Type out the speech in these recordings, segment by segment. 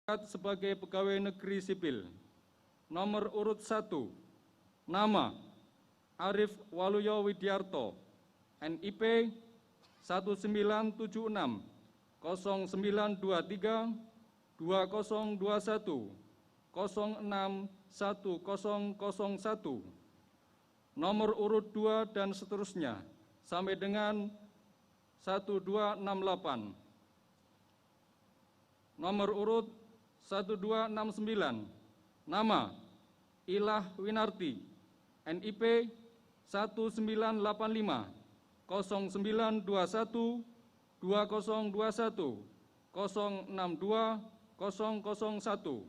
sebagai pegawai negeri sipil. Nomor urut 1, nama Arif Waluyo Widiarto, NIP 1976 0923 2021 061001. Nomor urut 2 dan seterusnya sampai dengan 1268. Nomor urut 1269, nama Ilah Winarti, NIP 1985 0921 2021 062 001.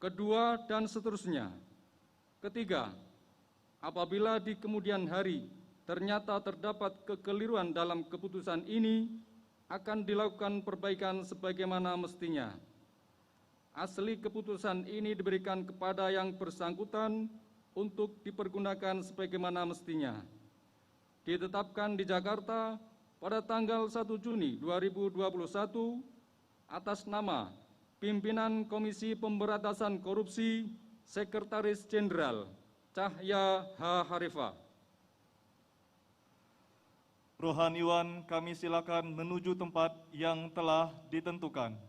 Kedua dan seterusnya. Ketiga, apabila di kemudian hari ternyata terdapat kekeliruan dalam keputusan ini, akan dilakukan perbaikan sebagaimana mestinya. Asli keputusan ini diberikan kepada yang bersangkutan untuk dipergunakan sebagaimana mestinya. Ditetapkan di Jakarta pada tanggal 1 Juni 2021 atas nama Pimpinan Komisi Pemberantasan Korupsi, Sekretaris Jenderal Cahya H. Harifah. Rohaniwan, kami silakan menuju tempat yang telah ditentukan.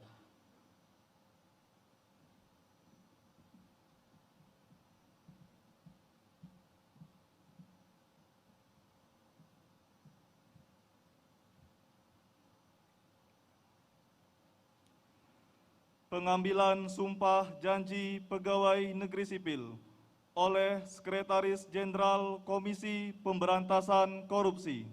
Pengambilan sumpah janji pegawai negeri sipil oleh Sekretaris Jenderal Komisi Pemberantasan Korupsi.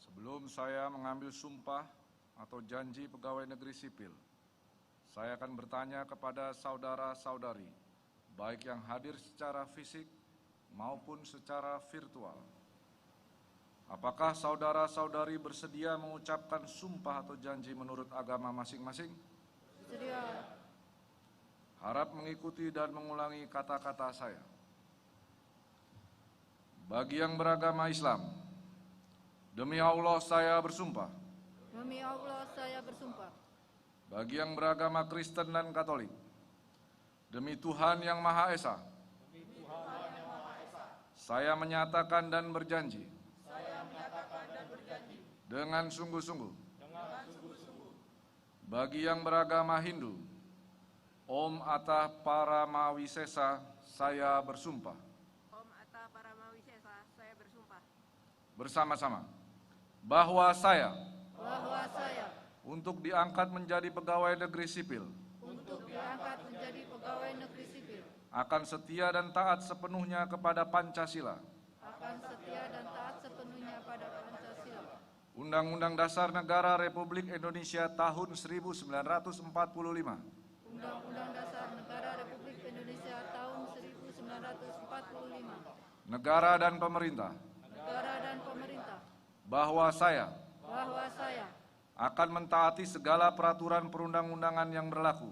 Sebelum saya mengambil sumpah atau janji pegawai negeri sipil, saya akan bertanya kepada saudara-saudari, baik yang hadir secara fisik maupun secara virtual. Apakah saudara-saudari bersedia mengucapkan sumpah atau janji menurut agama masing-masing? Bersedia. Harap mengikuti dan mengulangi kata-kata saya. Bagi yang beragama Islam, demi Allah saya bersumpah. Demi Allah saya bersumpah. Bagi yang beragama Kristen dan Katolik, demi Tuhan Yang Maha Esa, saya menyatakan dan berjanji dengan sungguh-sungguh. Bagi yang beragama Hindu, Om Atah Paramawisesa, saya bersumpah. Om Atah Paramawisesa, saya bersumpah. Bersama-sama bahwa saya Untuk diangkat menjadi pegawai negeri sipil diangkat menjadi pegawai negeri sipil. akan setia dan taat sepenuhnya kepada Pancasila, Akan setia dan taat sepenuhnya pada Pancasila. Undang-Undang Dasar Negara Republik Indonesia tahun 1945, Undang-Undang Dasar Negara Republik Indonesia tahun 1945. negara dan pemerintah, bahwa saya akan mentaati segala peraturan perundang-undangan yang berlaku,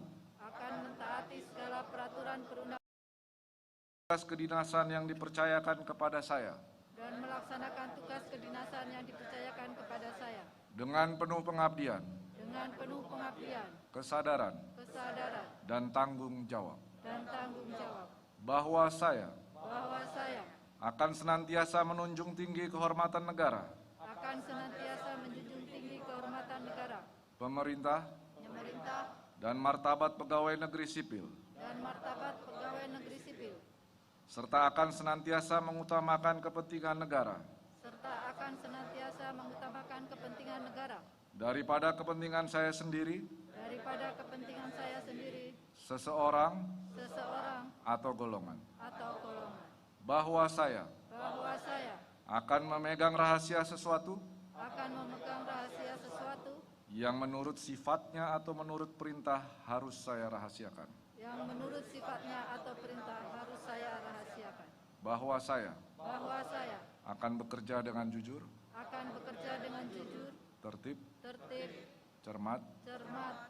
tugas kedinasan yang dipercayakan kepada saya, dan melaksanakan tugas kedinasan yang dipercayakan kepada saya dengan penuh pengabdian, kesadaran, dan tanggung jawab, bahwa saya akan senantiasa menunjung tinggi kehormatan negara, pemerintah, dan martabat pegawai negeri sipil, serta akan senantiasa mengutamakan kepentingan negara daripada kepentingan saya sendiri, seseorang, atau golongan. Bahwa saya akan memegang rahasia sesuatu yang menurut sifatnya atau menurut perintah harus saya rahasiakan. Bahwa saya akan bekerja dengan jujur, tertib, cermat,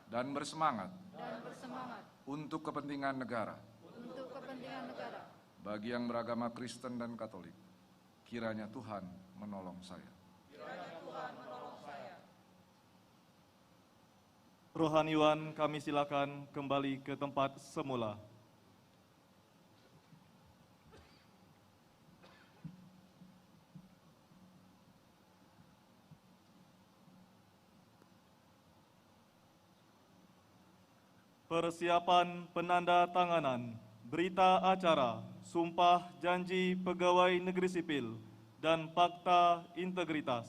dan bersemangat untuk kepentingan negara, bagi yang beragama Kristen dan Katolik, kiranya Tuhan menolong saya. Rohaniwan kami silakan kembali ke tempat semula. Persiapan penanda tanganan berita acara Sumpah Janji Pegawai Negeri Sipil dan Fakta Integritas.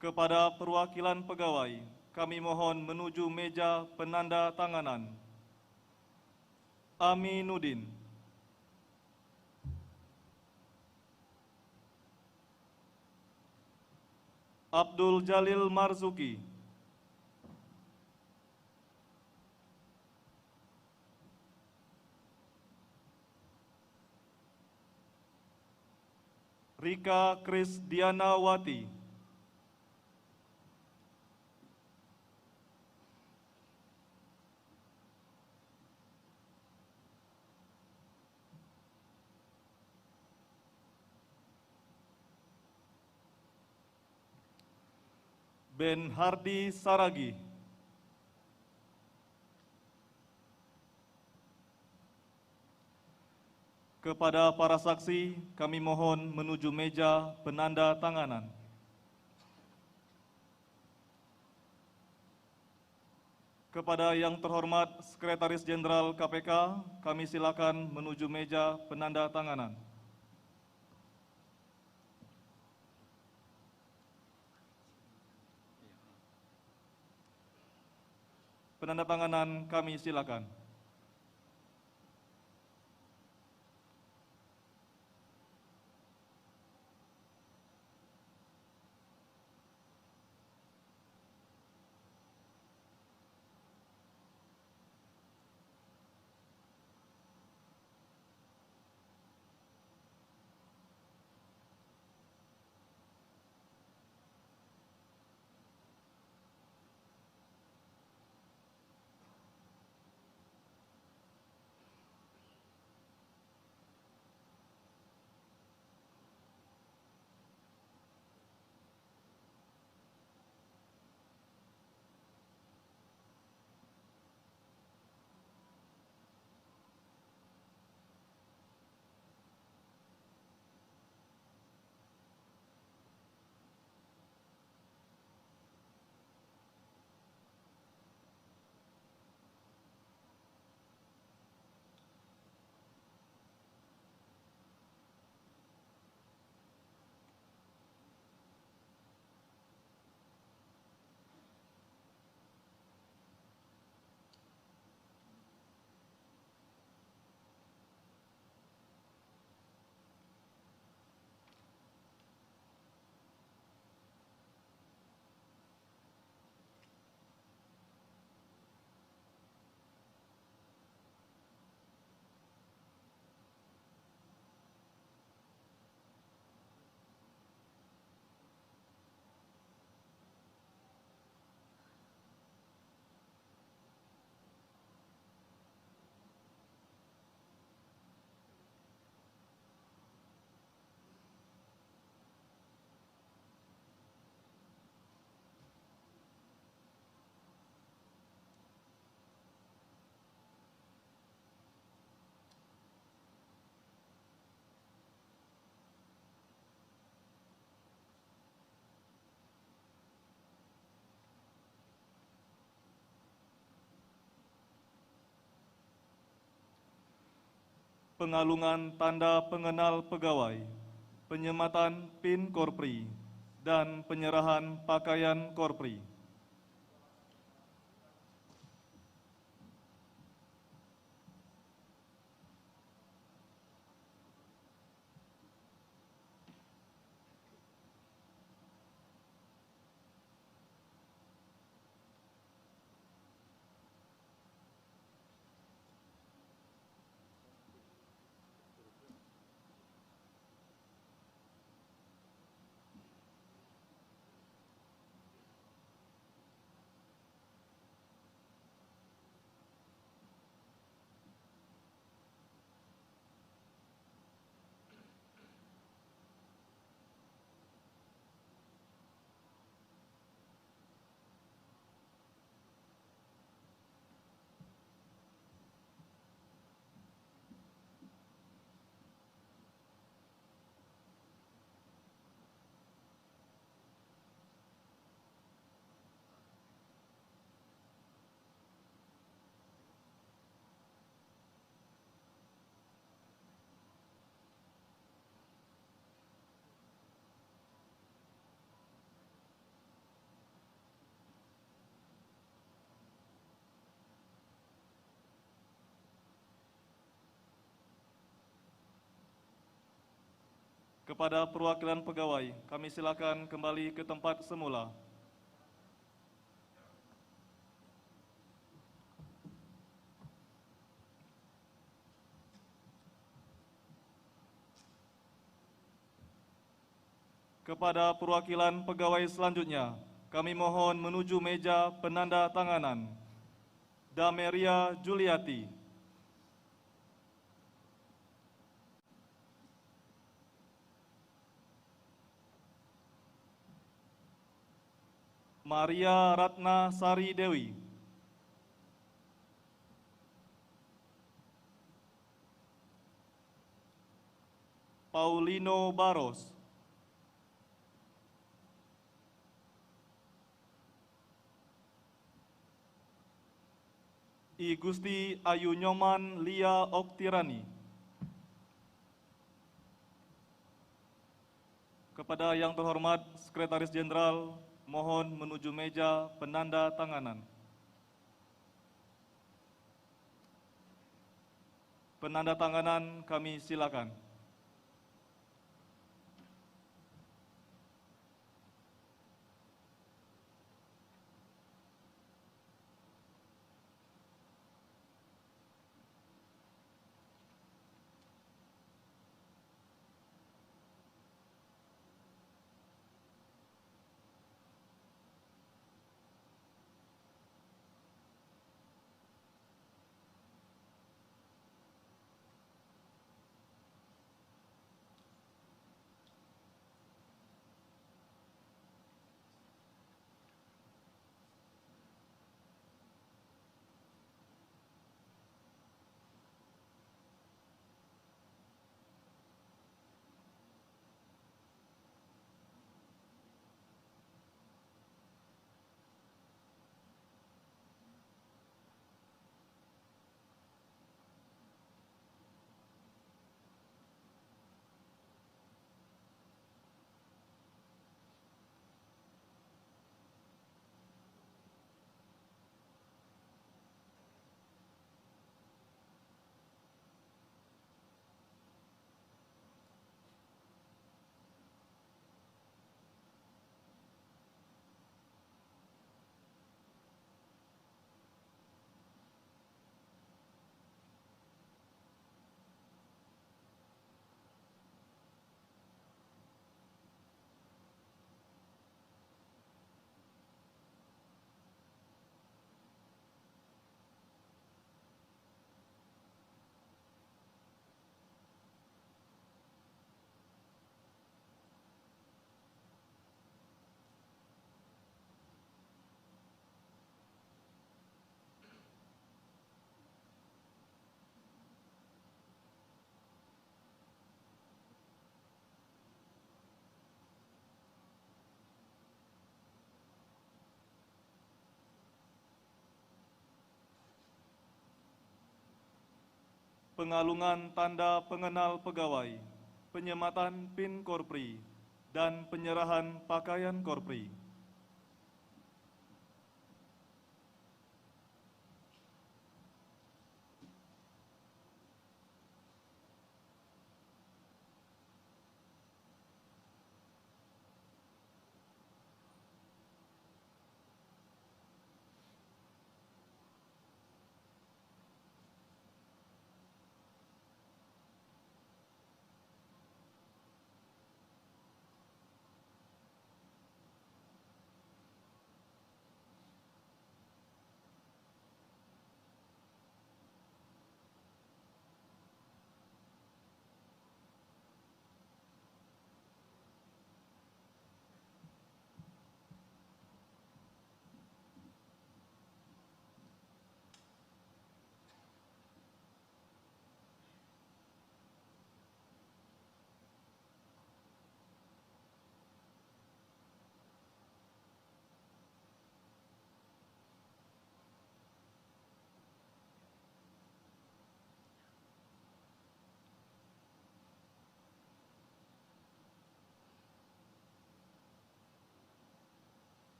Kepada perwakilan pegawai, kami mohon menuju meja penanda tanganan. Aminuddin, Abdul Jalil Marzuki, Rika Krisdianawati, Ben Hardi Saragi, kepada para saksi kami mohon menuju meja penanda tanganan. Kepada yang terhormat Sekretaris Jenderal KPK, kami silakan menuju meja penanda tanganan. Penandatanganan kami silakan. Pengalungan tanda pengenal pegawai, penyematan PIN Korpri, dan penyerahan pakaian Korpri. Kepada perwakilan pegawai, kami silakan kembali ke tempat semula. Kepada perwakilan pegawai selanjutnya, kami mohon menuju meja penanda tanganan. Dameria Juliati, Maria Ratna Sari Dewi, Paulino Baros, I Gusti Ayu Nyoman Lia Oktirani. Kepada yang terhormat Sekretaris Jenderal, mohon menuju meja penanda tanganan. Penanda tanganan kami silakan. Pengalungan tanda pengenal pegawai, penyematan PIN Korpri, dan penyerahan pakaian Korpri.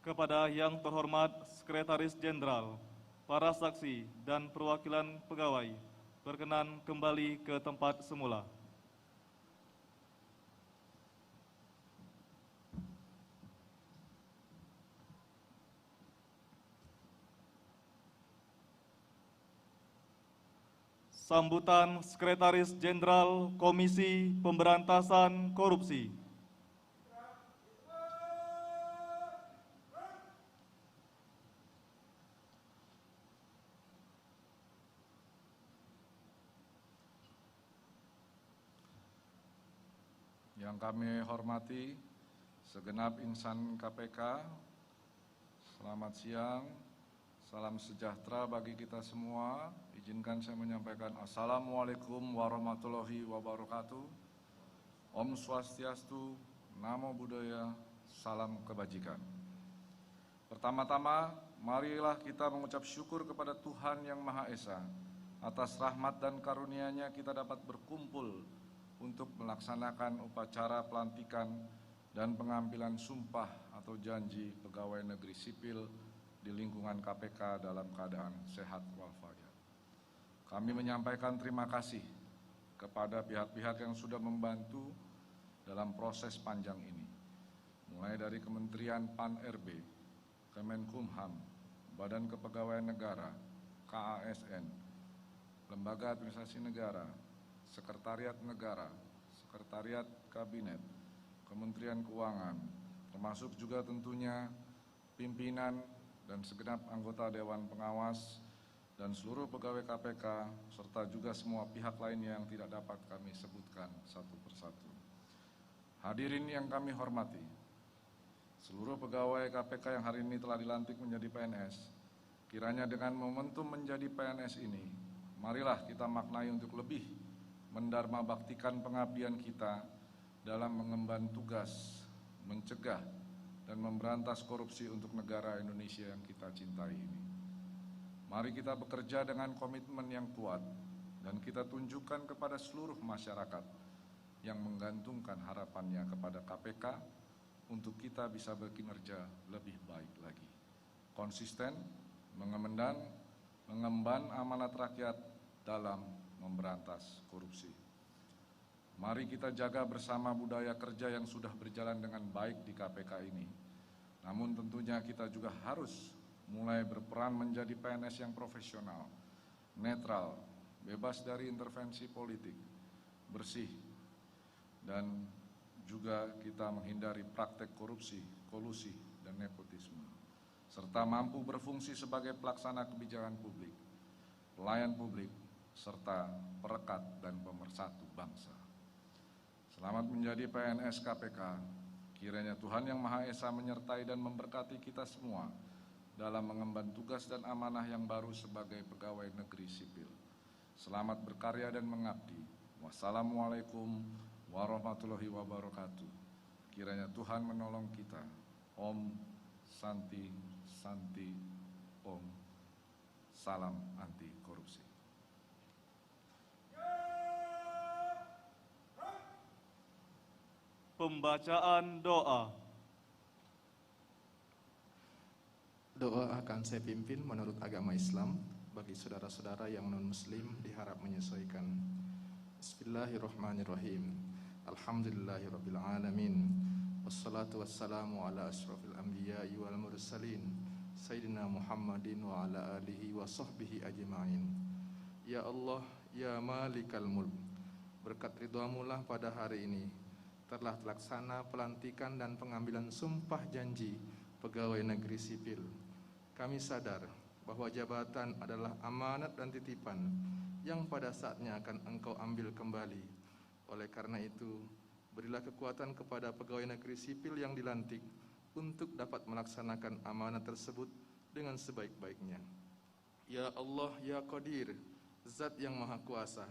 Kepada yang terhormat Sekretaris Jenderal, para saksi, dan perwakilan pegawai berkenan kembali ke tempat semula. Sambutan Sekretaris Jenderal Komisi Pemberantasan Korupsi. Yang kami hormati segenap insan KPK, selamat siang, salam sejahtera bagi kita semua. Izinkan saya menyampaikan Assalamualaikum warahmatullahi wabarakatuh. Om Swastiastu, Namo Buddhaya, salam kebajikan. Pertama-tama, marilah kita mengucap syukur kepada Tuhan Yang Maha Esa. Atas rahmat dan karunia-Nya kita dapat berkumpul untuk melaksanakan upacara pelantikan dan pengambilan sumpah atau janji pegawai negeri sipil di lingkungan KPK dalam keadaan sehat walafiat. Kami menyampaikan terima kasih kepada pihak-pihak yang sudah membantu dalam proses panjang ini, mulai dari Kementerian Pan-RB, Kemenkumham, Badan Kepegawaian Negara, KASN, Lembaga Administrasi Negara, Sekretariat Negara, Sekretariat Kabinet, Kementerian Keuangan, termasuk juga tentunya pimpinan dan segenap anggota Dewan Pengawas dan seluruh pegawai KPK, serta juga semua pihak lainnya yang tidak dapat kami sebutkan satu persatu. Hadirin yang kami hormati, seluruh pegawai KPK yang hari ini telah dilantik menjadi PNS, kiranya dengan momentum menjadi PNS ini, marilah kita maknai untuk lebih mendharma baktikan pengabdian kita dalam mengemban tugas, mencegah, dan memberantas korupsi untuk negara Indonesia yang kita cintai ini. Mari kita bekerja dengan komitmen yang kuat dan kita tunjukkan kepada seluruh masyarakat yang menggantungkan harapannya kepada KPK untuk kita bisa berkinerja lebih baik lagi. Konsisten, mengemban amanat rakyat dalam memberantas korupsi. Mari kita jaga bersama budaya kerja yang sudah berjalan dengan baik di KPK ini. Namun tentunya kita juga harus mulai berperan menjadi PNS yang profesional, netral, bebas dari intervensi politik, bersih, dan juga kita menghindari praktek korupsi, kolusi, dan nepotisme, serta mampu berfungsi sebagai pelaksana kebijakan publik, pelayan publik, serta perekat dan pemersatu bangsa. Selamat menjadi PNS KPK. Kiranya Tuhan Yang Maha Esa menyertai dan memberkati kita semua dalam mengemban tugas dan amanah yang baru sebagai pegawai negeri sipil. Selamat berkarya dan mengabdi. Wassalamualaikum warahmatullahi wabarakatuh. Kiranya Tuhan menolong kita. Om Santi Santi Om. Salam anti korupsi. Pembacaan doa. Doa akan saya pimpin menurut agama Islam. Bagi saudara-saudara yang non-muslim diharap menyesuaikan. Bismillahirrahmanirrahim. Alhamdulillahirabbil alamin. Wassalatu wassalamu ala asyrafil anbiya'i wal mursalin Sayyidina Muhammadin wa ala alihi wa sahbihi ajma'in. Ya Allah, ya Malikal Mulk, berkat ridhamu lah pada hari ini telah terlaksana pelantikan dan pengambilan sumpah janji pegawai negeri sipil. Kami sadar bahwa jabatan adalah amanat dan titipan yang pada saatnya akan Engkau ambil kembali. Oleh karena itu, berilah kekuatan kepada pegawai negeri sipil yang dilantik untuk dapat melaksanakan amanat tersebut dengan sebaik-baiknya. Ya Allah, ya Qadir, Zat yang Maha Kuasa,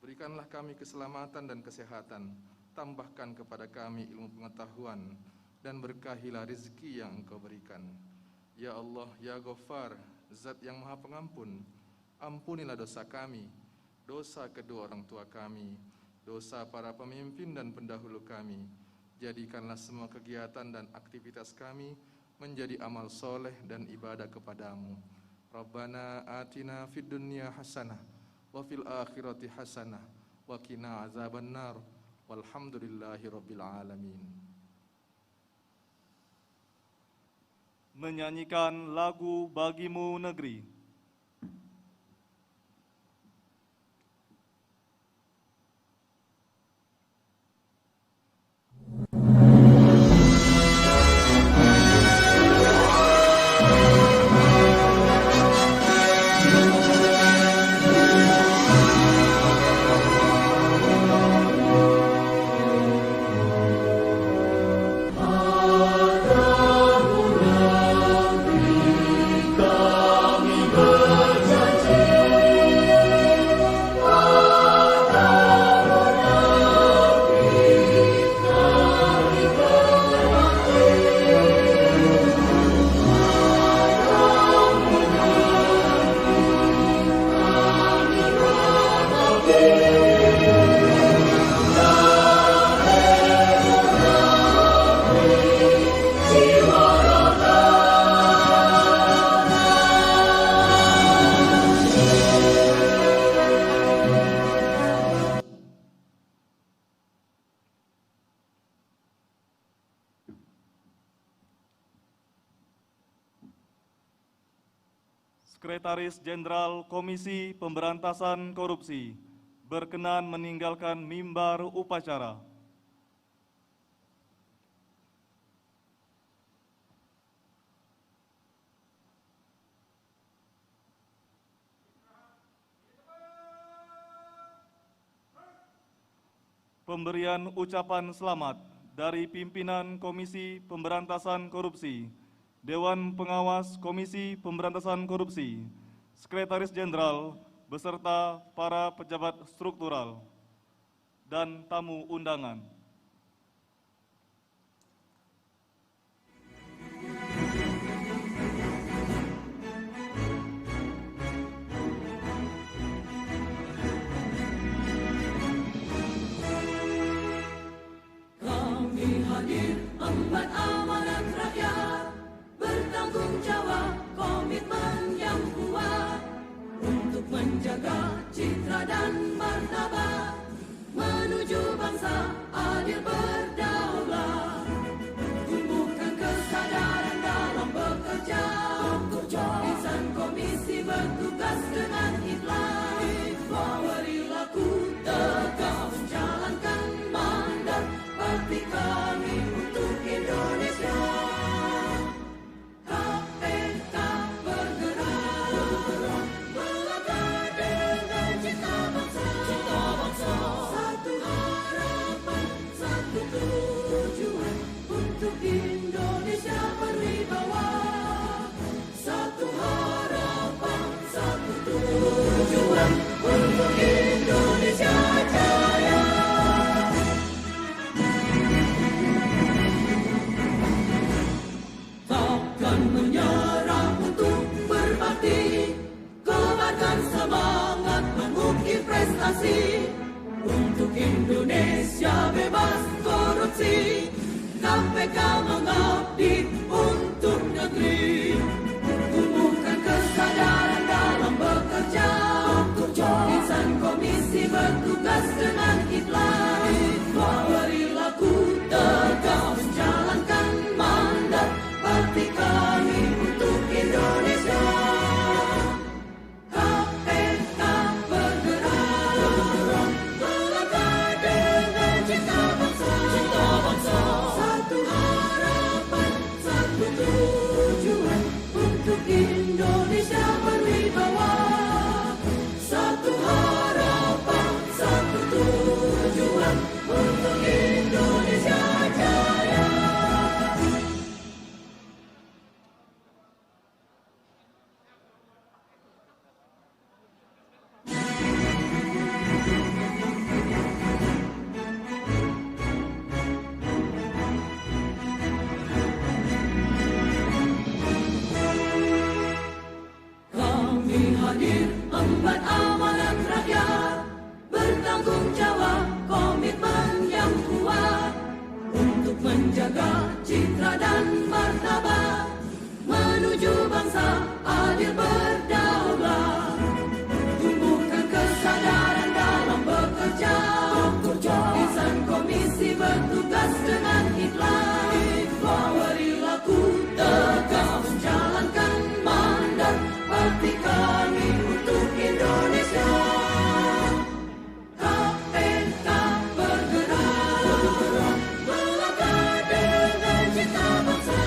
berikanlah kami keselamatan dan kesehatan, tambahkan kepada kami ilmu pengetahuan, dan berkahilah rezeki yang Engkau berikan. Ya Allah, ya Ghaffar, Zat yang Maha Pengampun, ampunilah dosa kami, dosa kedua orang tua kami, dosa para pemimpin dan pendahulu kami. Jadikanlah semua kegiatan dan aktivitas kami menjadi amal soleh dan ibadah kepadamu. Rabbana atina fid dunya hasanah wa fil akhirati hasanah wa qina azabannar. Walhamdulillahi rabbil alamin. Menyanyikan lagu Bagimu Negeri. Sekretaris Jenderal Komisi Pemberantasan Korupsi berkenan meninggalkan mimbar upacara. Pemberian ucapan selamat dari pimpinan Komisi Pemberantasan Korupsi, Dewan Pengawas Komisi Pemberantasan Korupsi, Sekretaris Jenderal beserta para pejabat struktural dan tamu undangan. Kami hadir emban amanat rakyat, bertanggung jawab, komitmen yang kuat untuk menjaga citra dan martabat, menuju bangsa adil berdaulat, tumbuhkan kesadaran dalam bekerja, insan komisi bertugas dengan ikhlas, beri laku tegak menjalankan mandat bakti kami untuk Indonesia. Indonesia berwibawa, satu harapan, satu tujuan untuk Indonesia jaya. Takkan menyerah untuk berbakti, kobarkan semangat mengukir prestasi untuk Indonesia bebas korupsi. KPK mengabdi untuk negeri, tumbuhkan kesadaran dalam bekerja, insan komisi bertugas dengan ikhlas, beri laku tegak menjalankan mandat bakti kami untuk Indonesia. KPK bergerak, melangkah dengan cinta bangsa, satu harapan, satu tujuan untuk Indonesia berwibawa, satu harapan, satu tujuan untuk Indonesia jaya. Kami hadir emban amanat rakyat, bertanggung jawab, komitmen yang kuat untuk menjaga citra dan martabat, menuju bangsa adil berdaulat. hati kami untuk Indonesia. KPK bergerak, melangkah dengan cinta bangsa.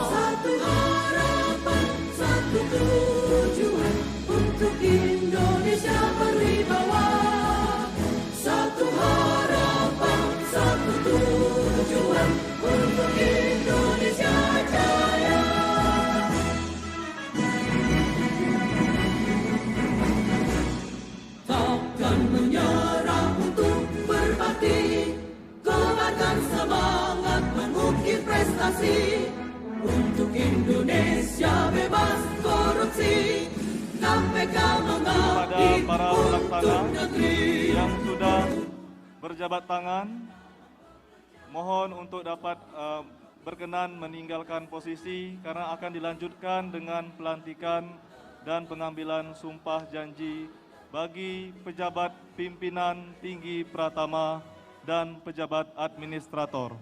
Satu harapan, satu tujuan untuk Indonesia berwibawa. Satu harapan, satu tujuan untuk Indonesia jaya. Takkan menyerah untuk berbakti, kobarkan semangat mengukir prestasi. Untuk Indonesia bebas korupsi, KPK Kepada mengabdi para untuk pelaksana negeri. yang sudah berjabat tangan, mohon untuk dapat berkenan meninggalkan posisi karena akan dilanjutkan dengan pelantikan dan pengambilan sumpah janji bagi pejabat pimpinan tinggi Pratama dan pejabat administrator.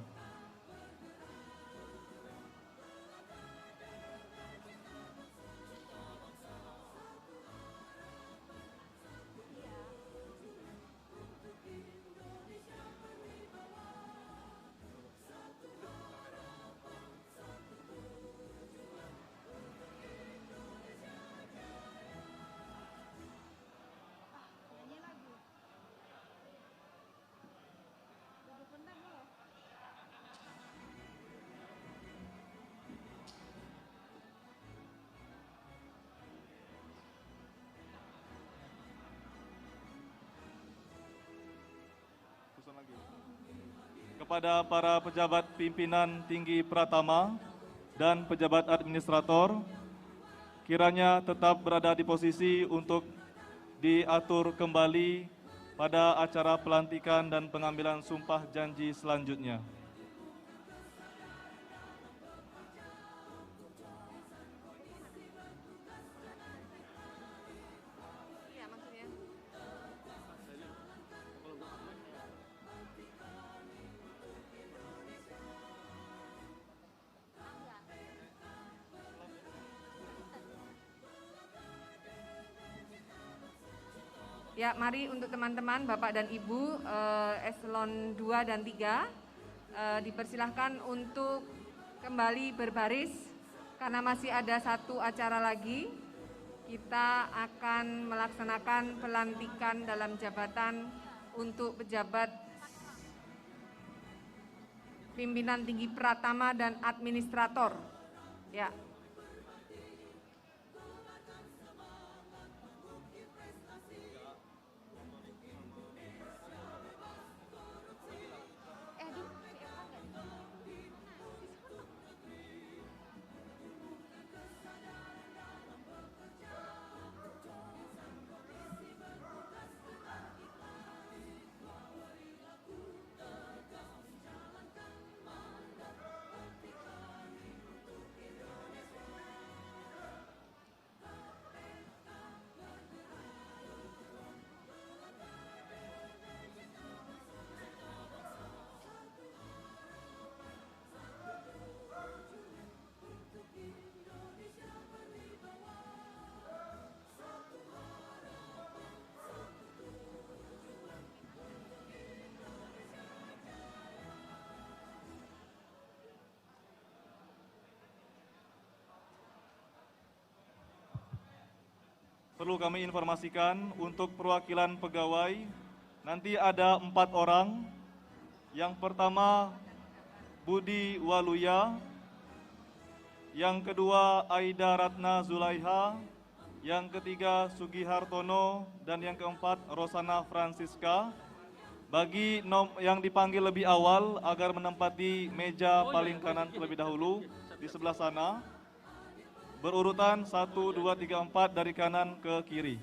Kepada para pejabat pimpinan tinggi Pratama dan pejabat administrator, kiranya tetap berada di posisi untuk diatur kembali pada acara pelantikan dan pengambilan sumpah janji selanjutnya. Ya, mari untuk teman-teman, Bapak dan Ibu, eselon 2 dan 3, dipersilahkan untuk kembali berbaris, karena masih ada satu acara lagi. Kita akan melaksanakan pelantikan dalam jabatan untuk pejabat pimpinan tinggi Pratama dan administrator. Ya. Perlu kami informasikan untuk perwakilan pegawai, nanti ada 4 orang. Yang pertama Budi Waluya, yang kedua Aida Ratna Zulaiha, yang ketiga Sugi Hartono, dan yang keempat Rosana Francisca. Bagi yang dipanggil lebih awal agar menempati meja paling kanan terlebih dahulu di sebelah sana. Berurutan 1, 2, 3, 4 dari kanan ke kiri.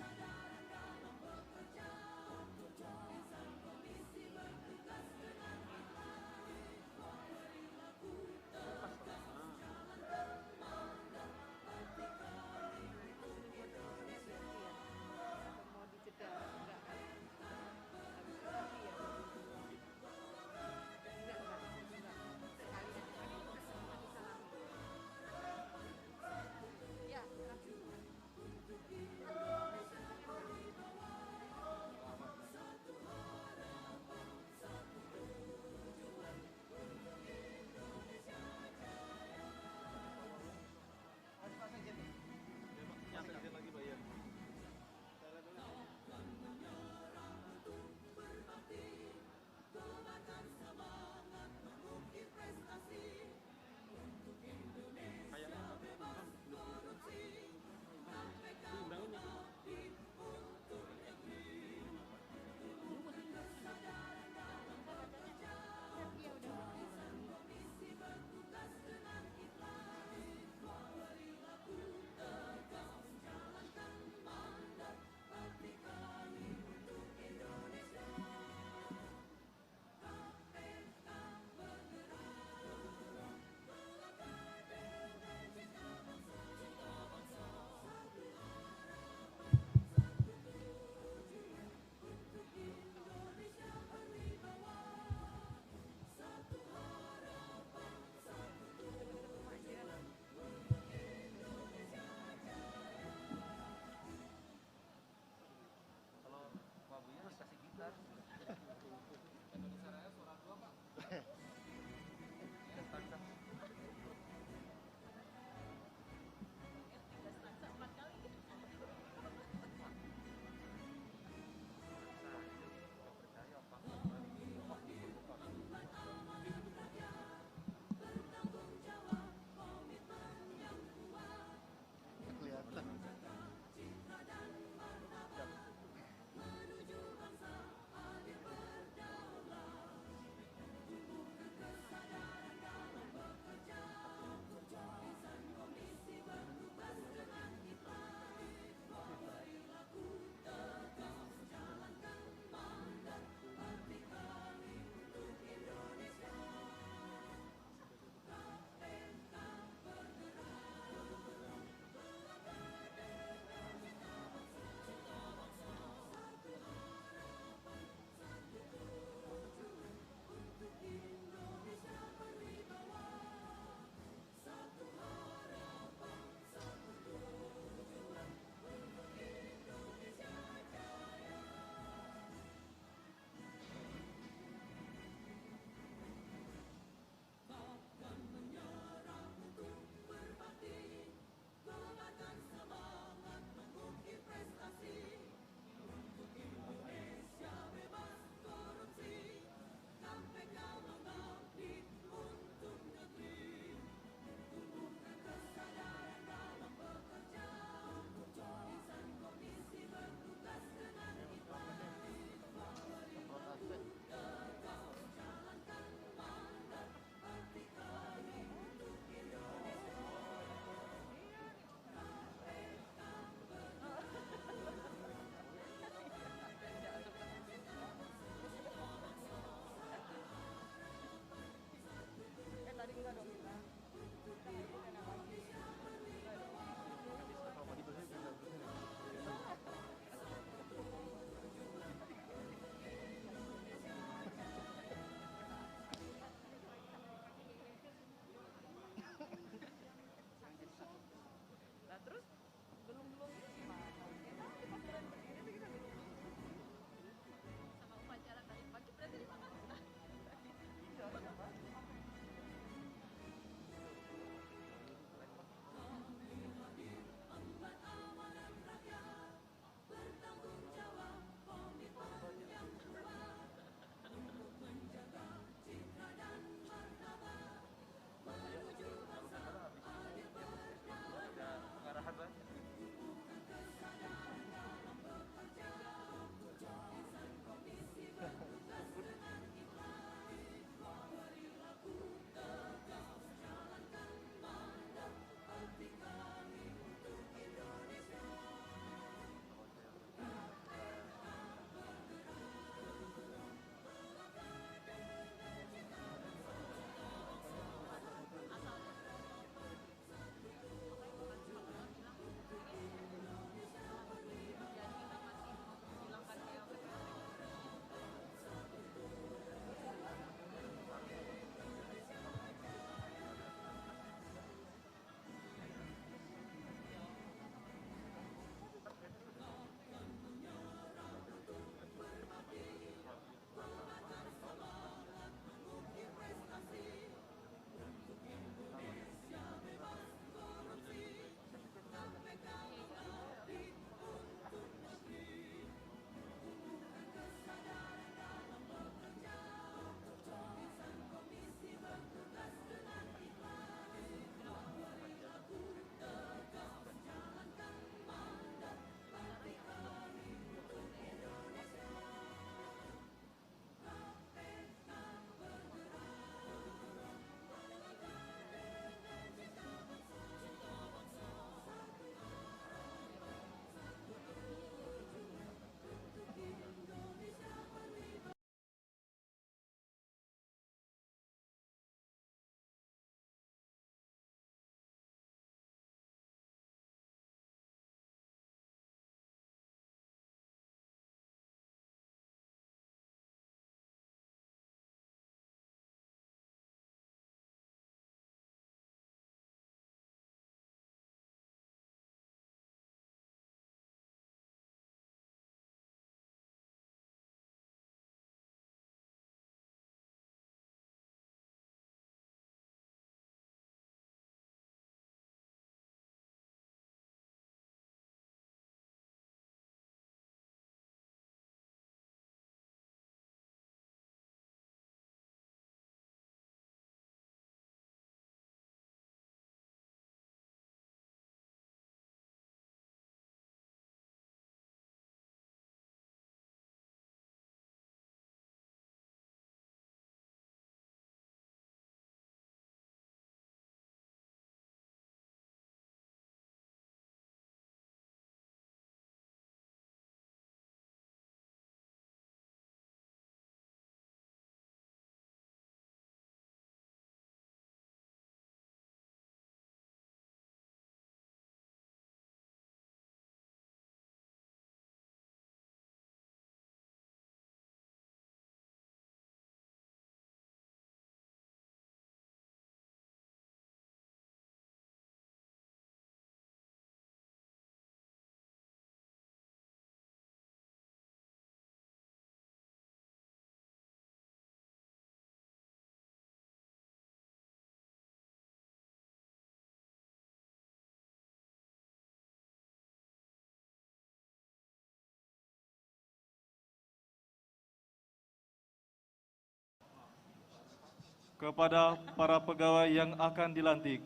kepada para pegawai yang akan dilantik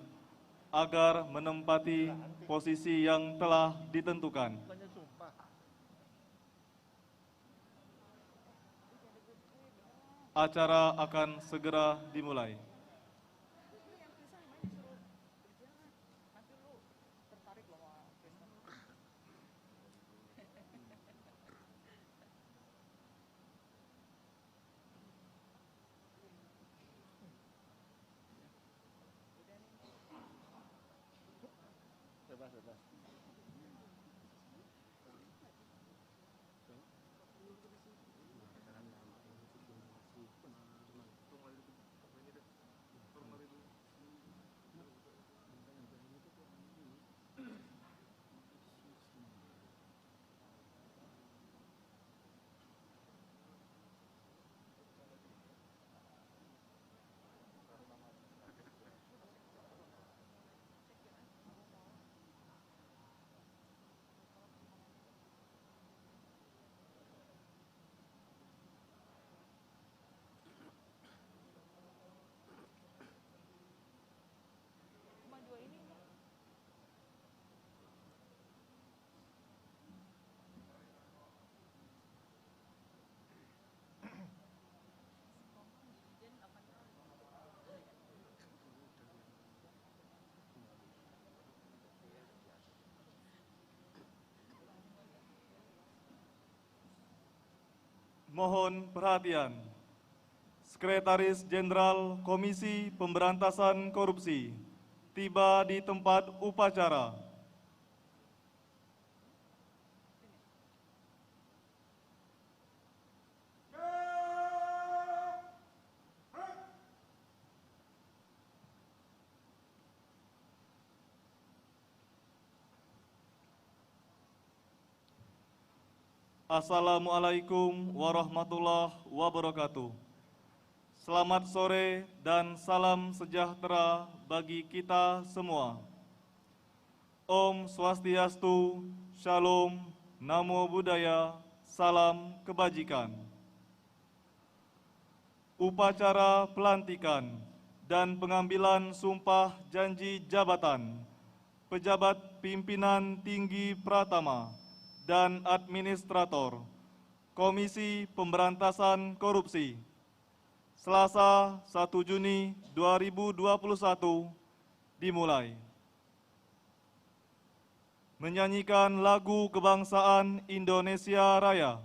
agar menempati posisi yang telah ditentukan. Acara akan segera dimulai. Mohon perhatian. Sekretaris Jenderal Komisi Pemberantasan Korupsi tiba di tempat upacara. Assalamualaikum warahmatullahi wabarakatuh. Selamat sore dan salam sejahtera bagi kita semua. Om Swastiastu, Shalom, Namo Buddhaya, salam kebajikan. Upacara pelantikan dan pengambilan sumpah janji jabatan pejabat pimpinan tinggi Pratama dan Administrator Komisi Pemberantasan Korupsi Selasa 1 Juni 2021 dimulai. Menyanyikan lagu kebangsaan Indonesia Raya.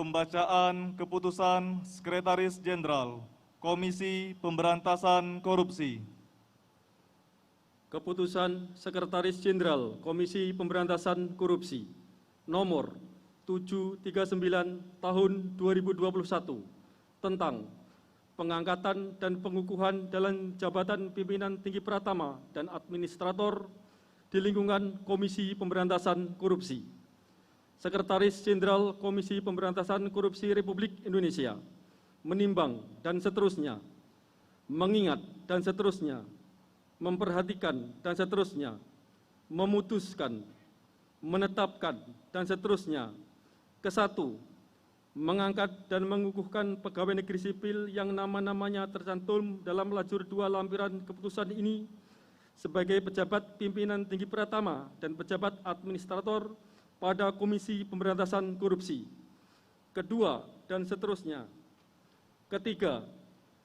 Pembacaan Keputusan Sekretaris Jenderal Komisi Pemberantasan Korupsi. Keputusan Sekretaris Jenderal Komisi Pemberantasan Korupsi nomor 739 tahun 2021 tentang pengangkatan dan pengukuhan dalam jabatan pimpinan tinggi pratama dan administrator di lingkungan Komisi Pemberantasan Korupsi. Sekretaris Jenderal Komisi Pemberantasan Korupsi Republik Indonesia menimbang dan seterusnya, mengingat dan seterusnya, memperhatikan dan seterusnya, memutuskan, menetapkan dan seterusnya. Kesatu, mengangkat dan mengukuhkan pegawai negeri sipil yang nama-namanya tercantum dalam lajur 2 lampiran keputusan ini sebagai pejabat pimpinan tinggi pratama dan pejabat administrator pada Komisi Pemberantasan Korupsi. Kedua, dan seterusnya. Ketiga,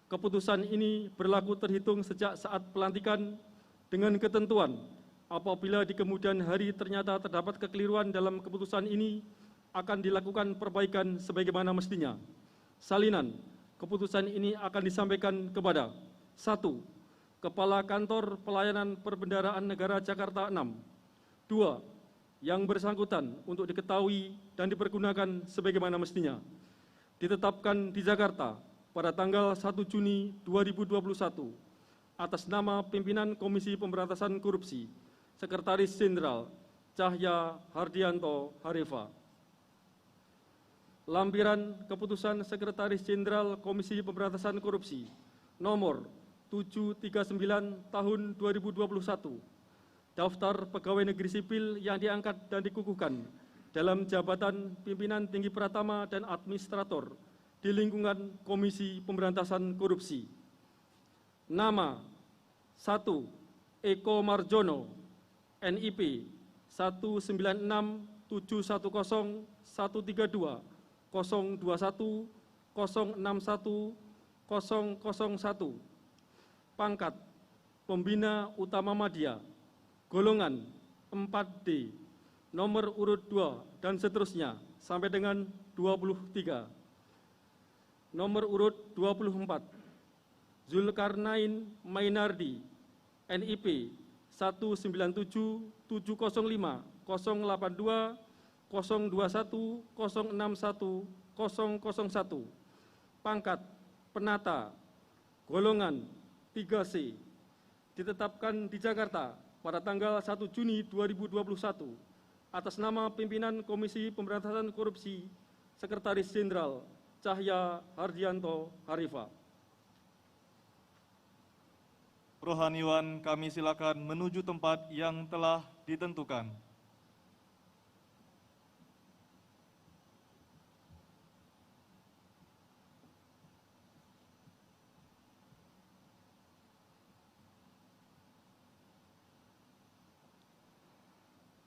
keputusan ini berlaku terhitung sejak saat pelantikan dengan ketentuan apabila di kemudian hari ternyata terdapat kekeliruan dalam keputusan ini akan dilakukan perbaikan sebagaimana mestinya. Salinan, keputusan ini akan disampaikan kepada 1. Kepala Kantor Pelayanan Perbendaharaan Negara Jakarta 6. 2. Yang bersangkutan untuk diketahui dan dipergunakan sebagaimana mestinya. Ditetapkan di Jakarta pada tanggal 1 Juni 2021 atas nama pimpinan Komisi Pemberantasan Korupsi, Sekretaris Jenderal Cahya Hardianto Harifa. Lampiran Keputusan Sekretaris Jenderal Komisi Pemberantasan Korupsi nomor 739 tahun 2021. Daftar pegawai negeri sipil yang diangkat dan dikukuhkan dalam jabatan pimpinan tinggi pratama dan administrator di lingkungan Komisi Pemberantasan Korupsi. Nama 1. Eko Marjono, NIP 196710132 021 061 001. Pangkat Pembina Utama Madya, golongan 4D, nomor urut 2 dan seterusnya sampai dengan 23. Nomor urut 24, Zulkarnain Mainardi, NIP 197705082 021 061 001. Pangkat Penata, golongan 3C, ditetapkan di Jakarta pada tanggal 1 Juni 2021 atas nama pimpinan Komisi Pemberantasan Korupsi, Sekretaris Jenderal Cahya Hardianto Harifa. Rohaniwan, kami silakan menuju tempat yang telah ditentukan.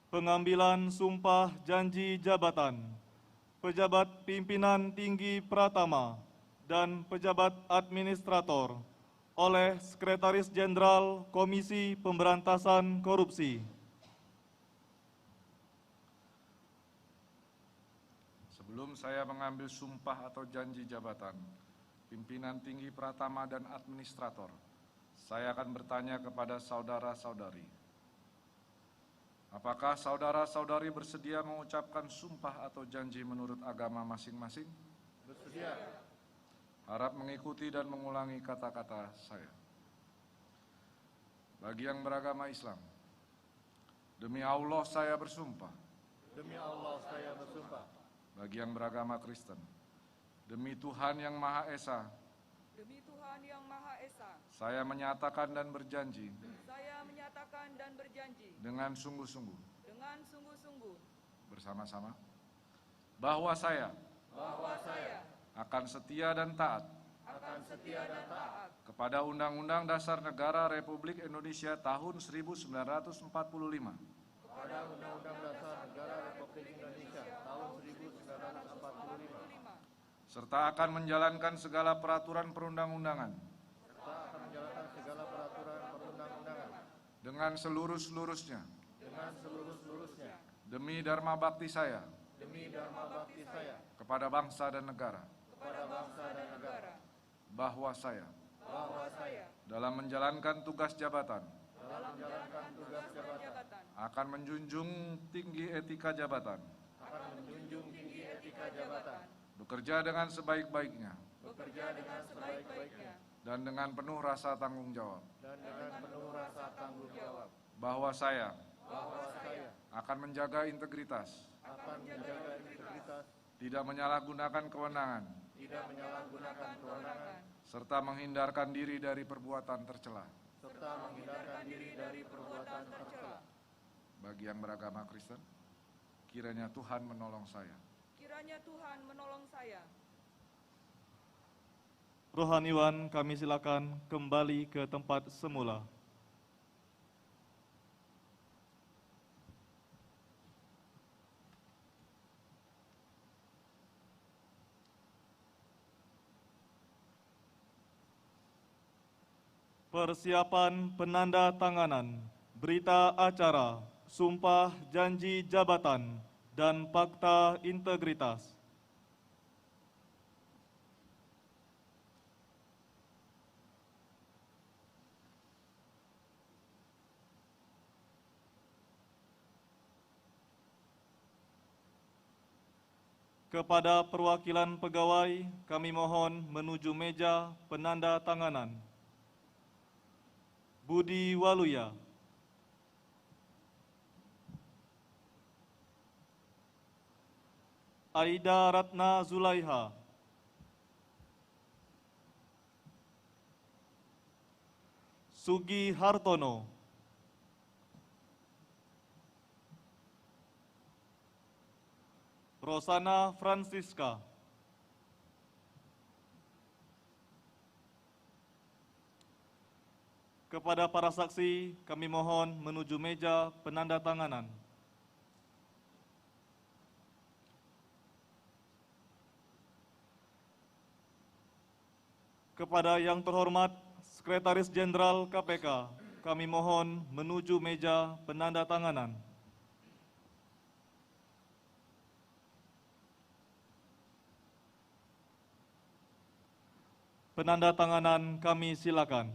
Pengambilan sumpah janji jabatan pejabat pimpinan tinggi pratama dan pejabat administrator oleh Sekretaris Jenderal Komisi Pemberantasan Korupsi. Sebelum saya mengambil sumpah atau janji jabatan pimpinan tinggi pratama dan administrator, saya akan bertanya kepada saudara-saudari. Apakah saudara-saudari bersedia mengucapkan sumpah atau janji menurut agama masing-masing? Bersedia. Harap mengikuti dan mengulangi kata-kata saya. Bagi yang beragama Islam, demi Allah saya bersumpah. Demi Allah saya bersumpah. Bagi yang beragama Kristen, demi Tuhan Yang Maha Esa, demi Tuhan Yang Maha Esa, saya menyatakan dan berjanji dengan sungguh-sungguh bersama-sama bahwa saya akan setia dan taat kepada Undang-Undang Dasar Negara Republik Indonesia tahun 1945 serta akan menjalankan segala peraturan perundang-undangan dengan seluruh-seluruhnya demi dharma bakti saya kepada bangsa dan negara bahwa saya bahwa saya dalam menjalankan tugas jabatan dalam menjalankan tugas jabatan akan menjunjung tinggi etika jabatan, bekerja dengan sebaik-baiknya, bekerja dengan sebaik-baiknya dan dengan penuh rasa tanggung jawab, bahwa saya akan menjaga integritas, tidak menyalahgunakan kewenangan, serta menghindarkan diri dari perbuatan tercela. Bagi yang beragama Kristen, kiranya Tuhan menolong saya. kiranya Tuhan menolong saya. Rohaniwan, kami silakan kembali ke tempat semula. Persiapan penanda tanganan berita acara, sumpah janji jabatan, dan fakta integritas. Kepada perwakilan pegawai, kami mohon menuju meja penanda tanganan. Budi Waluya, Aida Ratna Zulaiha, Sugi Hartono, Rosana Francisca, kepada para saksi, kami mohon menuju meja penanda tanganan. Kepada yang terhormat Sekretaris Jenderal KPK, kami mohon menuju meja penanda tanganan. Penanda tanganan kami silakan.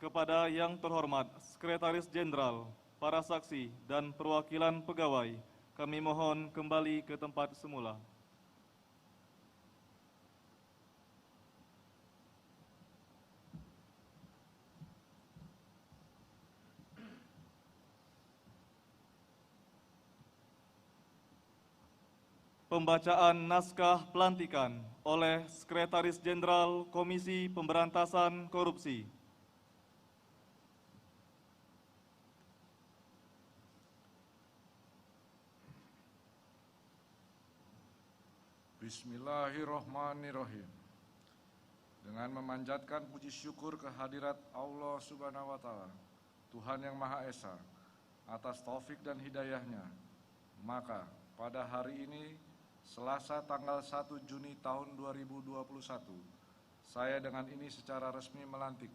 Kepada yang terhormat Sekretaris Jenderal, para saksi, dan perwakilan pegawai, kami mohon kembali ke tempat semula. pembacaan naskah pelantikan oleh Sekretaris Jenderal Komisi Pemberantasan Korupsi. Bismillahirrahmanirrahim. Dengan memanjatkan puji syukur kehadirat Allah Subhanahu wa Ta'ala, Tuhan yang Maha Esa, atas taufik dan hidayahnya, maka pada hari ini, Selasa tanggal 1 Juni tahun 2021, saya dengan ini secara resmi melantik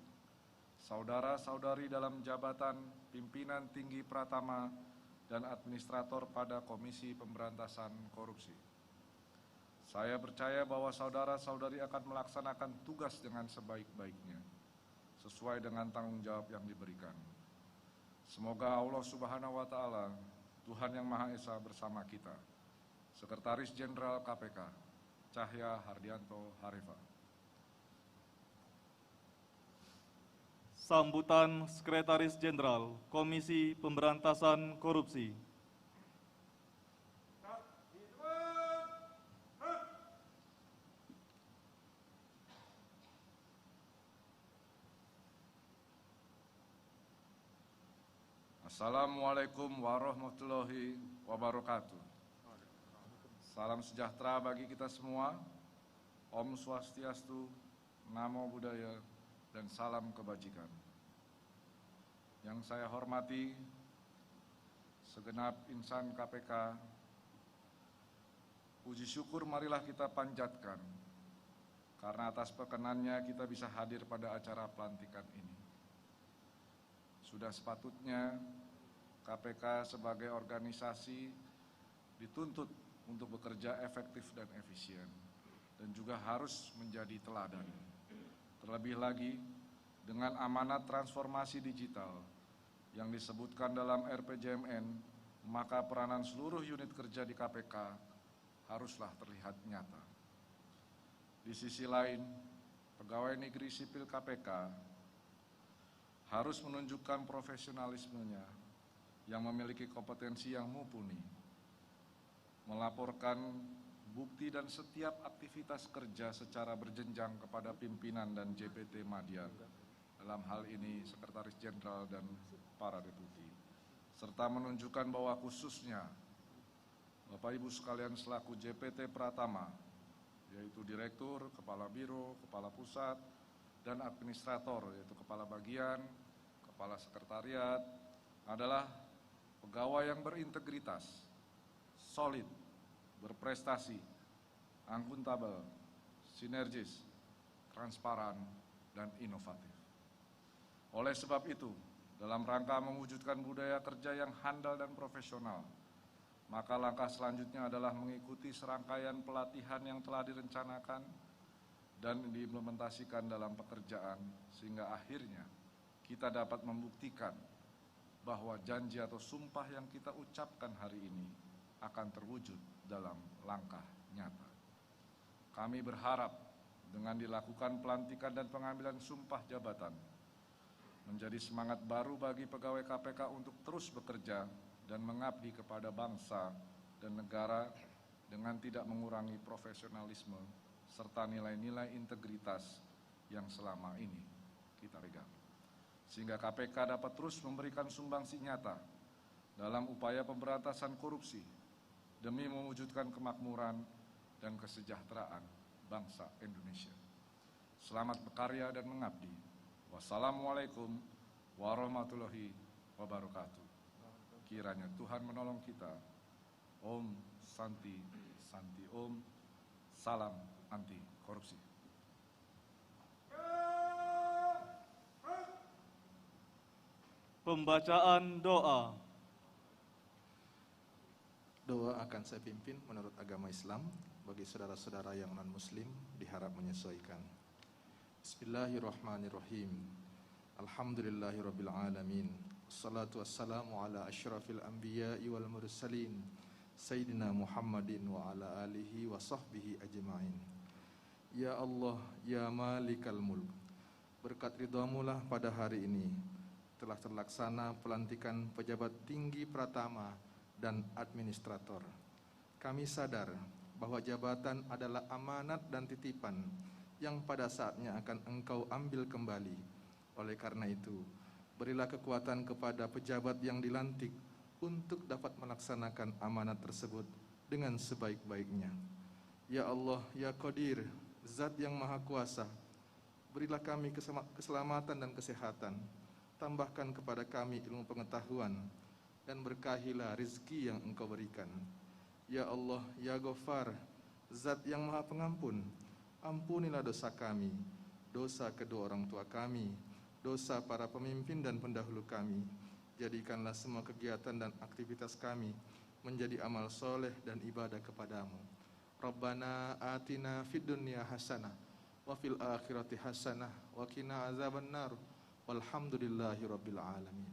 saudara-saudari dalam jabatan pimpinan tinggi Pratama dan administrator pada Komisi Pemberantasan Korupsi. Saya percaya bahwa saudara-saudari akan melaksanakan tugas dengan sebaik-baiknya, sesuai dengan tanggung jawab yang diberikan. Semoga Allah Subhanahu wa Ta'ala, Tuhan yang Maha Esa bersama kita. Sekretaris Jenderal KPK, Cahya Hardianto Harifa. Sambutan Sekretaris Jenderal Komisi Pemberantasan Korupsi. Assalamualaikum warahmatullahi wabarakatuh. Salam sejahtera bagi kita semua. Om Swastiastu, Namo Buddhaya, dan salam kebajikan. Yang saya hormati segenap insan KPK, puji syukur marilah kita panjatkan, karena atas perkenannya kita bisa hadir pada acara pelantikan ini. Sudah sepatutnya KPK sebagai organisasi dituntut untuk bekerja efektif dan efisien, dan juga harus menjadi teladan. Terlebih lagi, dengan amanat transformasi digital yang disebutkan dalam RPJMN, maka peranan seluruh unit kerja di KPK haruslah terlihat nyata. Di sisi lain, pegawai negeri sipil KPK harus menunjukkan profesionalismenya yang memiliki kompetensi yang mumpuni, melaporkan bukti dan setiap aktivitas kerja secara berjenjang kepada pimpinan dan JPT Madya, dalam hal ini Sekretaris Jenderal dan para deputi, serta menunjukkan bahwa khususnya Bapak Ibu sekalian selaku JPT Pratama, yaitu Direktur, Kepala Biro, Kepala Pusat, dan Administrator, yaitu Kepala Bagian, Kepala Sekretariat, adalah pegawai yang berintegritas, solid, berprestasi, akuntabel, sinergis, transparan, dan inovatif. Oleh sebab itu, dalam rangka mewujudkan budaya kerja yang handal dan profesional, maka langkah selanjutnya adalah mengikuti serangkaian pelatihan yang telah direncanakan dan diimplementasikan dalam pekerjaan, sehingga akhirnya kita dapat membuktikan bahwa janji atau sumpah yang kita ucapkan hari ini akan terwujud dalam langkah nyata. Kami berharap dengan dilakukan pelantikan dan pengambilan sumpah jabatan menjadi semangat baru bagi pegawai KPK untuk terus bekerja dan mengabdi kepada bangsa dan negara dengan tidak mengurangi profesionalisme serta nilai-nilai integritas yang selama ini kita pegang. Sehingga KPK dapat terus memberikan sumbangsi nyata dalam upaya pemberantasan korupsi demi mewujudkan kemakmuran dan kesejahteraan bangsa Indonesia. Selamat berkarya dan mengabdi. Wassalamualaikum warahmatullahi wabarakatuh. Kiranya Tuhan menolong kita. Om Santi Santi Om. Salam anti korupsi. Pembacaan doa. Doa akan saya pimpin menurut agama Islam. Bagi saudara-saudara yang non-muslim diharap menyesuaikan. Bismillahirrahmanirrahim. Alhamdulillahirabbil alamin. Wassalatu wassalamu ala asyrafil anbiya'i wal mursalin Sayyidina Muhammadin wa ala alihi wa sahbihi ajma'in. Ya Allah, ya Malikal Mulk, berkat ridhamu-lah pada hari ini telah terlaksana pelantikan pejabat tinggi Pratama dan administrator. Kami sadar bahwa jabatan adalah amanat dan titipan yang pada saatnya akan engkau ambil kembali. Oleh karena itu, berilah kekuatan kepada pejabat yang dilantik untuk dapat melaksanakan amanat tersebut dengan sebaik-baiknya. Ya Allah, Ya Qadir, Zat yang Maha Kuasa, berilah kami keselamatan dan kesehatan, tambahkan kepada kami ilmu pengetahuan, dan berkahilah rizki yang engkau berikan. Ya Allah, Ya Ghaffar, Zat yang Maha Pengampun, ampunilah dosa kami, dosa kedua orang tua kami, dosa para pemimpin dan pendahulu kami. Jadikanlah semua kegiatan dan aktivitas kami menjadi amal soleh dan ibadah kepadamu. Rabbana atina fid dunya hasanah wa fil akhirati hasanah wa qina azaban nar. Walhamdulillahi rabbil alamin.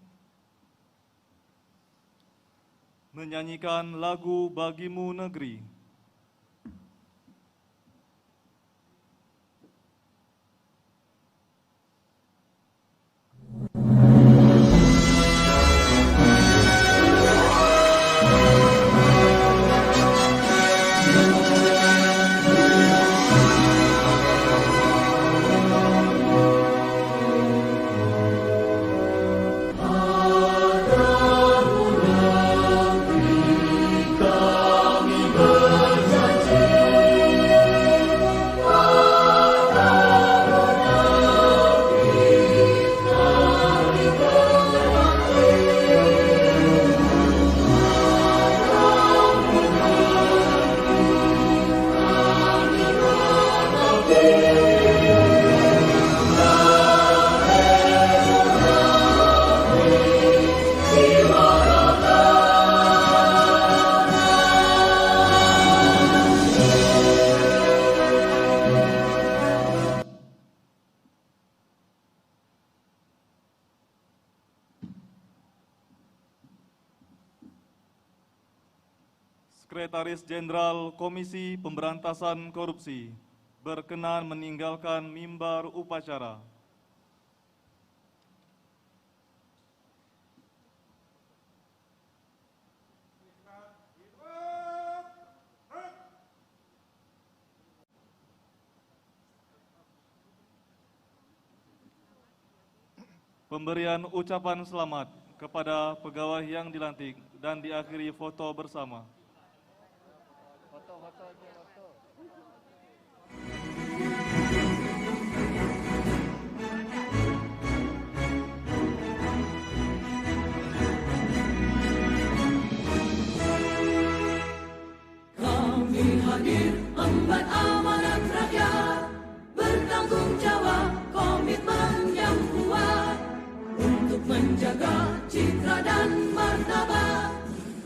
Menyanyikan lagu Bagimu Negeri. Sekretaris Jenderal Komisi Pemberantasan Korupsi berkenan meninggalkan mimbar upacara. Pemberian ucapan selamat kepada pegawai yang dilantik dan diakhiri foto bersama. Kami hadir emban amanat rakyat, bertanggung jawab komitmen yang kuat untuk menjaga citra dan martabat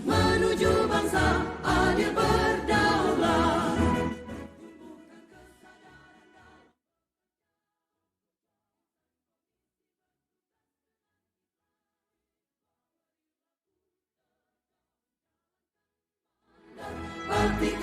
menuju bangsa adil berdaulat. Bakti